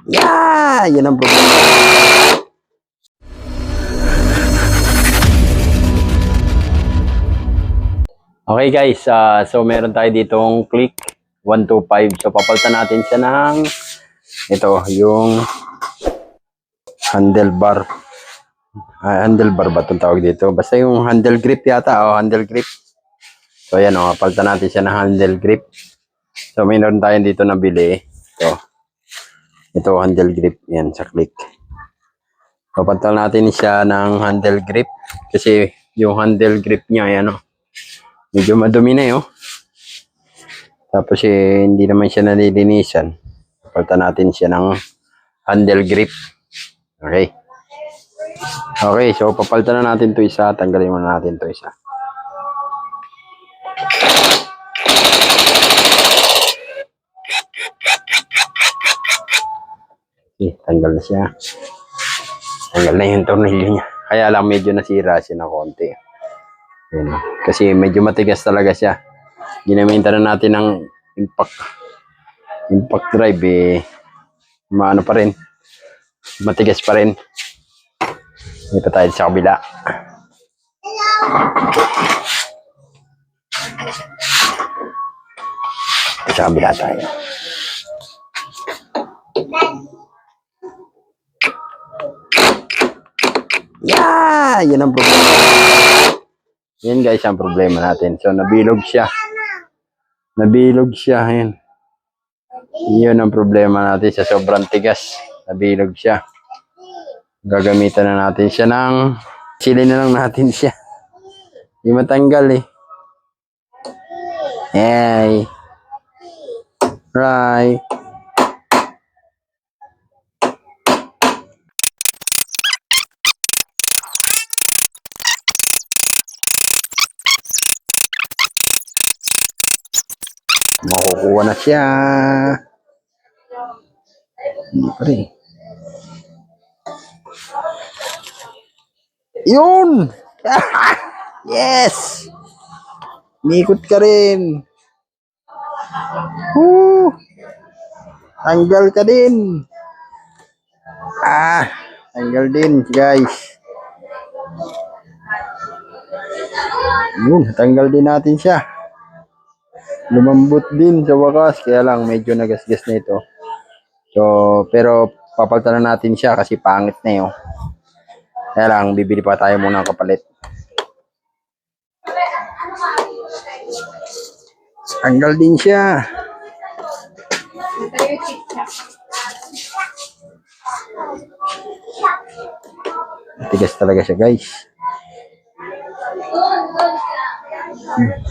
Yeah! Yan ang problema. Okay guys, so meron tayo ditong click 125. So papalitan natin siya ng ito, yung handlebar. Handlebar ba itong tawag dito? Basta yung handle grip yata, handle grip. So ayan papalitan natin siya ng handle grip. So meron tayo dito nabili. Ito handle grip yan sa click. Papalitan natin siya ng handle grip kasi yung handle grip niya ayan medyo madumi na Tapos hindi naman siya nalilinisan. Papalitan natin siya ng handle grip. Okay. Okay, so papalitan na natin 'to isa. Tanggalin muna natin 'to isa. Okay, tanggal na siya. Tanggal na yung tornilyo niya. Kaya lang medyo nasira siya na konti. Ayan. Kasi medyo matigas talaga siya. Ginamitan na natin ng impact drive maano pa rin. Matigas pa rin. Dito tayo sa kabila. Sa kabila tayo. Yeah! Yan ang problema. Yan guys ang problema natin. So nabilog siya. Nabilog siya. Ayan. Yun ang problema natin sa sobrang tigas. Nabilog siya. Gagamitan na natin siya ng silin na lang natin siya. Hindi matanggal Hey. Right. Makukuha na siya. Hindi pa rin. Yun! Yes! Mikot ka rin. Tanggal ka din. Tanggal din guys. Yun, tanggal din natin siya. Lumambot din sa wakas. Kaya lang medyo nagasgas na ito. So, pero papalitan na natin siya kasi pangit na yun. Kaya lang, bibili pa tayo muna ng kapalit. Tanggal din siya. Tigas talaga siya guys.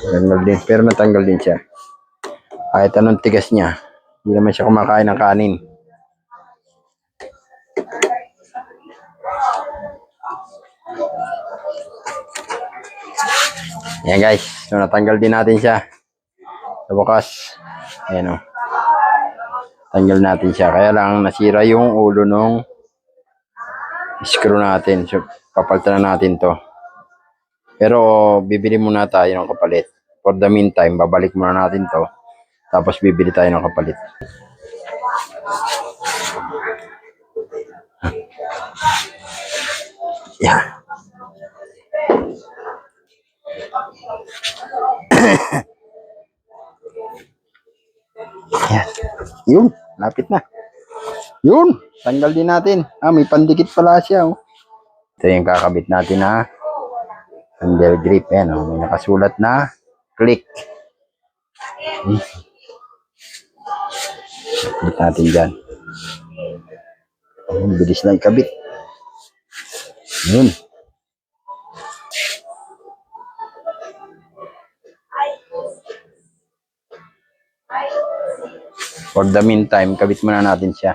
Tanggal din. Pero natanggal din siya. Kahit anong tigas niya. Hindi naman siya kumakain ng kanin. Yan guys. So natanggal din natin siya. Sa bukas. Ayan tanggal natin siya. Kaya lang nasira yung ulo nung screw natin. So papalitan na natin to. Pero bibili muna tayo ng kapalit. For the meantime, babalik muna natin to. Tapos bibili tayo ng kapalit. Yeah. Yan. Yun, lapit na. Yun, tanggal din natin. May pandikit pala siya. Ito yung kakabit natin na handle grip. Yan, may nakasulat na click. Kabit natin dyan. Bilis na ikabit. Yun. For the meantime, kabit muna natin siya.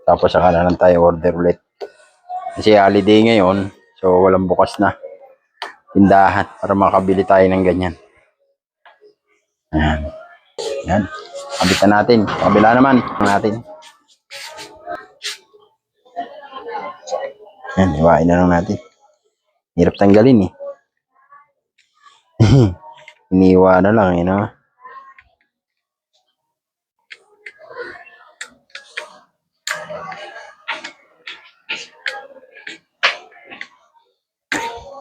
Tapos saka na lang tayo order ulit. Kasi holiday ngayon, so walang bukas na tindahan para makabili tayo ng ganyan. Ayan. Yan. Kabitan natin. Kabila naman natin. Yan, iwain na lang natin. Hirap tanggalin Iniwa na lang, no?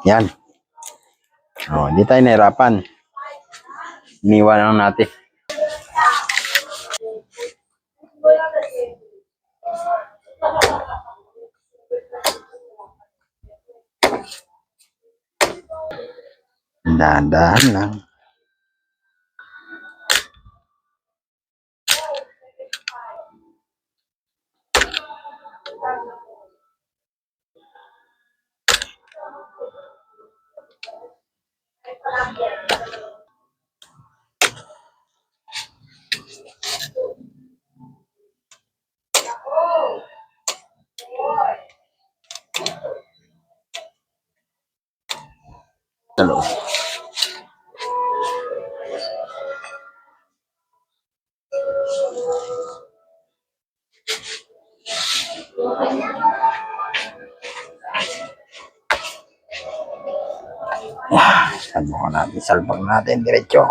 Yan. Hindi tayo nahirapan. Iniwa na lang natin. Dahan-dahan lang. Sa loob. Salbok natin diretso.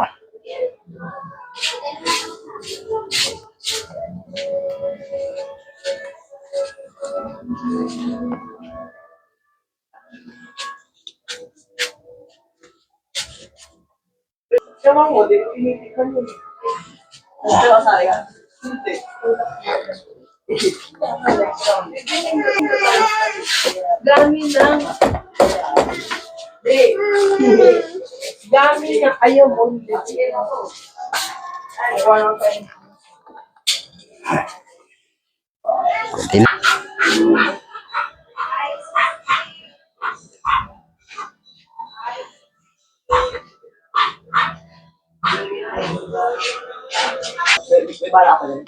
Dami na. Dami na. Ayaw mo. Kunti na. May bala ka lang.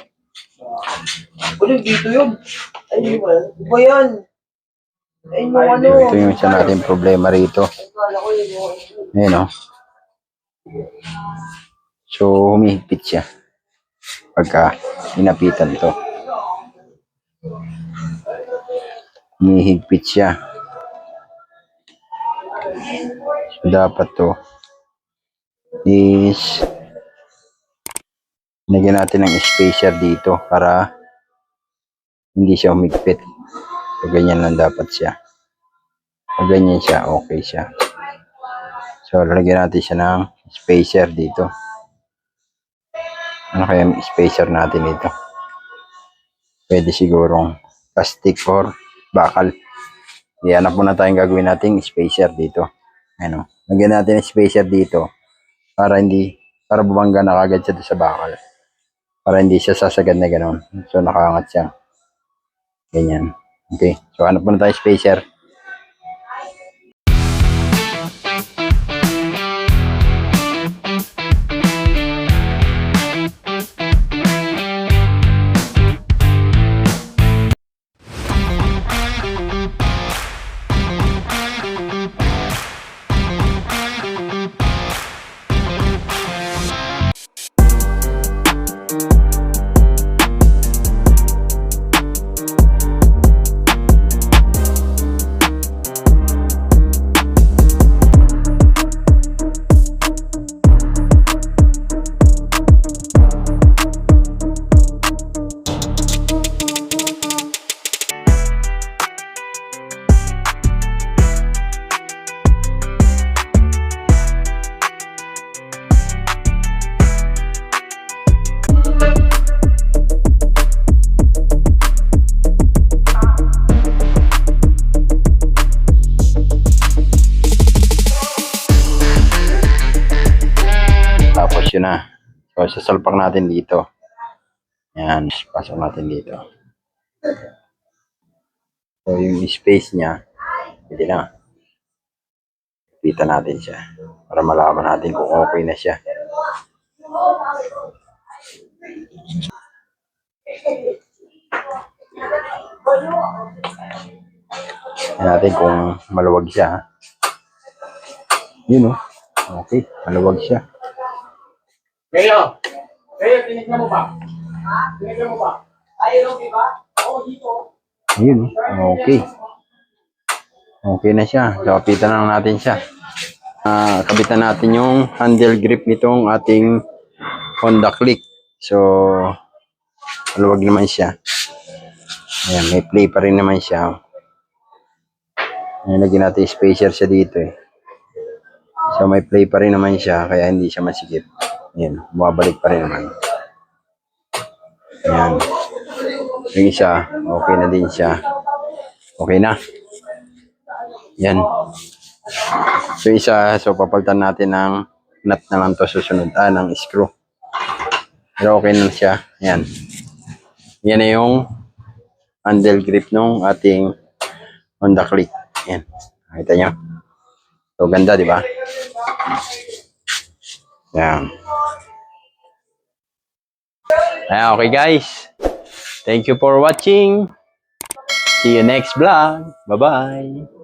Ulo, dito yun. Ay, iba yan. Ay, mo ano. Ito yung isa natin problema rito. Ayan, no? So, humihigpit siya. Pagka inapitan to. Humihigpit siya. So, dapat to is lagyan natin ng spacer dito para hindi siya humigpit. So, ganyan lang dapat siya. Pag ganyan siya, okay siya. So, lalagyan natin siya ng spacer dito. Ano kaya yung spacer natin dito? Pwede sigurong plastic or bakal. Ihanap muna tayong gagawin nating spacer dito. Ano? Lagyan natin ng spacer dito para bumangga na kagad siya sa bakal. Para hindi siya sasagad na gano'n. So, nakaangat siya. Ganyan. Okay. So, hanap muna tayong spacer. Tapos yun na. So, sasalpak natin dito. Yan. Pasok natin dito. So, yung space niya, pwede na. Kita natin siya. Para malaman natin kung okay na siya. Tignan natin kung maluwag siya. Yun, oh. Okay, maluwag siya. Kaya, tinignan mo ba? Tinignan mo ba? Ayaw, di ba? Oo, dito. Ayun, oh. Okay. Okay na siya. So, kapitan lang natin siya. kabitan natin yung handle grip nitong ating Honda Click. So, maluwag naman siya. Ayan, may play pa rin naman siya. Ayan, lagyan natin spacer siya dito eh. So, may play pa rin naman siya, kaya hindi siya masikip. Ayan, bumabalik pa rin naman. Ayan. Yung isa, okay na din siya. Okay na. Yan. So, isa, so papalitan natin ng nut na lang to susunod. Ng screw. Pero okay na siya. Ayan. Yan na yung handle grip nung ating Honda Click. Ayan. Nakita nyo? So, ganda, di ba? Ayan. Ayan, okay guys. Thank you for watching. See you next vlog. Bye-bye.